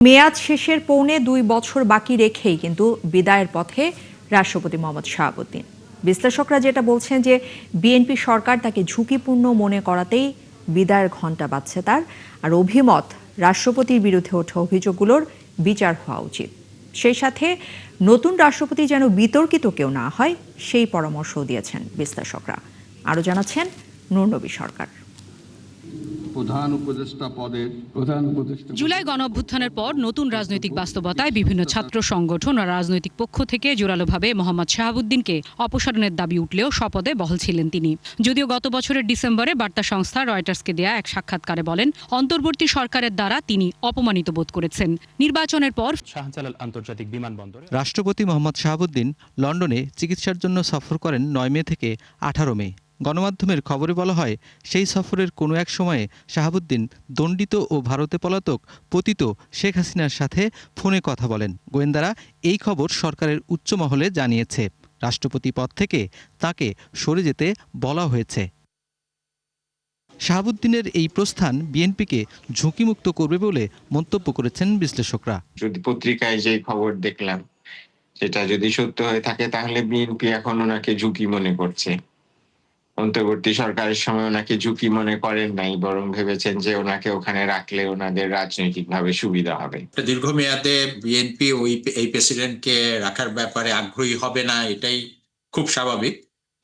মেয়াদ শেষের পৌনে 2 বছর বাকি রেখেই কিন্তু বিদায়ের পথে রাষ্ট্রপতি মোহাম্মদ শাহাবুদ্দিন। বিশ্লেষকরা যেটা বলছেন যে বিএনপি সরকার তাকে ঝুঁকিপূর্ণ মনে করাতেই বিদায়ের ঘণ্টা বাজছে তার। আর অভিমত, রাষ্ট্রপতির বিরুদ্ধে ওঠা অভিযোগগুলোর বিচার হওয়া উচিত। সেই সাথে নতুন রাষ্ট্রপতি যেন বিতর্কিত কেউ না হয় সেই পরামর্শও দিয়েছেন বিশ্লেষকরা। আরও জানাচ্ছেন নূরনবী সরকার। জুলাই গণঅভ্যুত্থানের পর নতুন রাজনৈতিক বাস্তবতায় বিভিন্ন ছাত্র সংগঠন ও রাজনৈতিক পক্ষ থেকে জোরালোভাবে মোহাম্মদ শাহাবুদ্দিনকে অপসারণের দাবি উঠলেও শপথে বহাল ছিলেন তিনি। যদিও গত বছরের ডিসেম্বরে বার্তা সংস্থা রয়টার্সকে দেয়া এক সাক্ষাৎকারে বলেন, অন্তর্বর্তী সরকারের দ্বারা তিনি অপমানিত বোধ করেছেন। নির্বাচনের পর শাহজালাল আন্তর্জাতিক বিমানবন্দরে রাষ্ট্রপতি মোহাম্মদ শাহাবুদ্দিন লন্ডনে চিকিৎসার জন্য সফর করেন 9 মে থেকে 18 মে। গণমাধ্যমের খবরে বলা হয়, সেই সফরের কোনো এক সময়ে শাহাবুদ্দিন দণ্ডিত ও ভারতে পলাতক পতিত শেখ হাসিনার সাথে ফোনে কথা বলেন। গোয়েন্দারা এই খবর সরকারের উচ্চ মহলে জানিয়েছে। রাষ্ট্রপতি পদ থেকে তাকে সরে যেতে বলা হয়েছে। শাহাবুদ্দিনের এই প্রস্থান বিএনপিকে ঝুঁকিমুক্ত করবে বলে মন্তব্য করেছেন বিশ্লেষকরা। যদি পত্রিকায় যে খবর দেখলাম সেটা যদি সত্য হয়ে থাকে, তাহলে বিএনপি এখন ওনাকে ঝুঁকি মনে করছে। অন্তর্বর্তী সরকারের সময় ওনাকে ঝুঁকি মনে করেন নাই, বরং ভেবেছেন যে ওনাকে ওখানে রাখলে ওনাদের রাজনৈতিকভাবে সুবিধা হবে। দীর্ঘমেয়াদে বিএনপি এই প্রেসিডেন্টকে রাখার ব্যাপারে আগ্রহী হবে না, এটাই খুব স্বাভাবিক।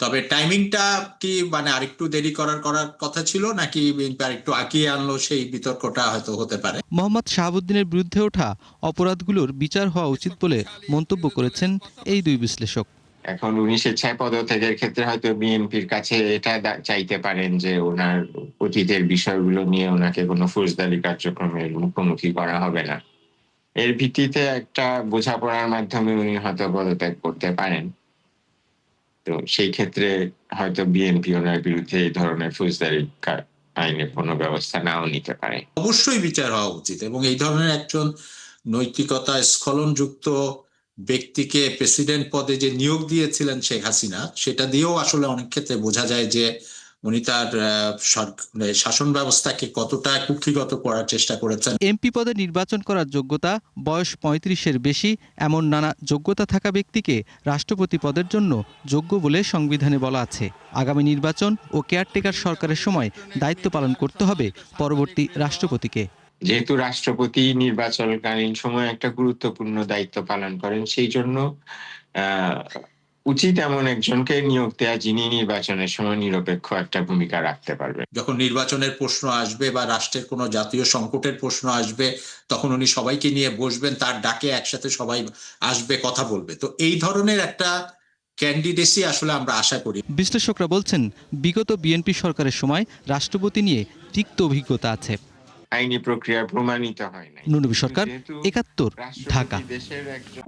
তবে টাইমিংটা কি আরেকটু দেরি করার কথা ছিল, নাকি বিএনপি আরেকটু আগিয়ে আনলো, সেই বিতর্কটা হয়তো হতে পারে। মোহাম্মদ শাহাবুদ্দিনের বিরুদ্ধে ওঠা অপরাধগুলোর বিচার হওয়া উচিত বলে মন্তব্য করেছেন এই দুই বিশ্লেষক। এখন উনি স্বেচ্ছায় পদত্যাগের ক্ষেত্রে হয়তো বিএনপির কাছে এটা চাইতে পারেন যে ওনার অতীতের বিষয়গুলো নিয়ে ওনাকে কোনো ফৌজদারি কার্যক্রমের মুখোমুখি করা হবে না। এর ভিত্তিতে একটা বোঝাপড়ার মাধ্যমে উনি হয়তো পদত্যাগ করতে পারেন। তো সেই ক্ষেত্রে হয়তো বিএনপি ওনার বিরুদ্ধে এই ধরনের ফৌজদারি আইনে কোনো ব্যবস্থা নাও নিতে পারে। অবশ্যই বিচার হওয়া উচিত, এবং এই ধরনের একজন নৈতিকতা স্খলনযুক্ত ব্যক্তিকে প্রেসিডেন্ট পদে যে নিয়োগ দিয়েছিলেন শেখ হাসিনা, সেটা দিয়েও আসলে অনেক ক্ষেত্রে বোঝা যায় যে উনি তার শাসন ব্যবস্থাকে কতটা কুক্ষিগত করার চেষ্টা করেছেন। এমপি পদে নির্বাচন করার যোগ্যতা, বয়স 35-এর বেশি এমন নানা যোগ্যতা থাকা ব্যক্তিকে রাষ্ট্রপতি পদের জন্য যোগ্য বলে সংবিধানে বলা আছে। আগামী নির্বাচন ও কেয়ারটেকার সরকারের সময় দায়িত্ব পালন করতে হবে পরবর্তী রাষ্ট্রপতিকে। যেহেতু রাষ্ট্রপতি নির্বাচনকালীন সময় একটা গুরুত্বপূর্ণ দায়িত্ব পালন করেন, সেই জন্য উচিত এমন একজনকে নিয়োগ দেয়া যিনি নির্বাচনের সময় নিরপেক্ষ একটা ভূমিকা রাখতে পারবে। যখন নির্বাচনের প্রশ্ন আসবে বা রাষ্ট্রের কোনো জাতীয় সংকটের প্রশ্ন আসবে, তখন উনি সবাইকে নিয়ে বসবেন, তার ডাকে একসাথে সবাই আসবে, কথা বলবে। তো এই ধরনের একটা ক্যান্ডিডেসি আসলে আমরা আশা করি। বিশ্লেষকরা বলছেন, বিগত বিএনপি সরকারের সময় রাষ্ট্রপতি নিয়ে তিক্ত অভিজ্ঞতা আছে। আইনি প্রক্রিয়া প্রমাণিত হয় না। নূরনবী সরকার, 71, ঢাকা। দেশের একজন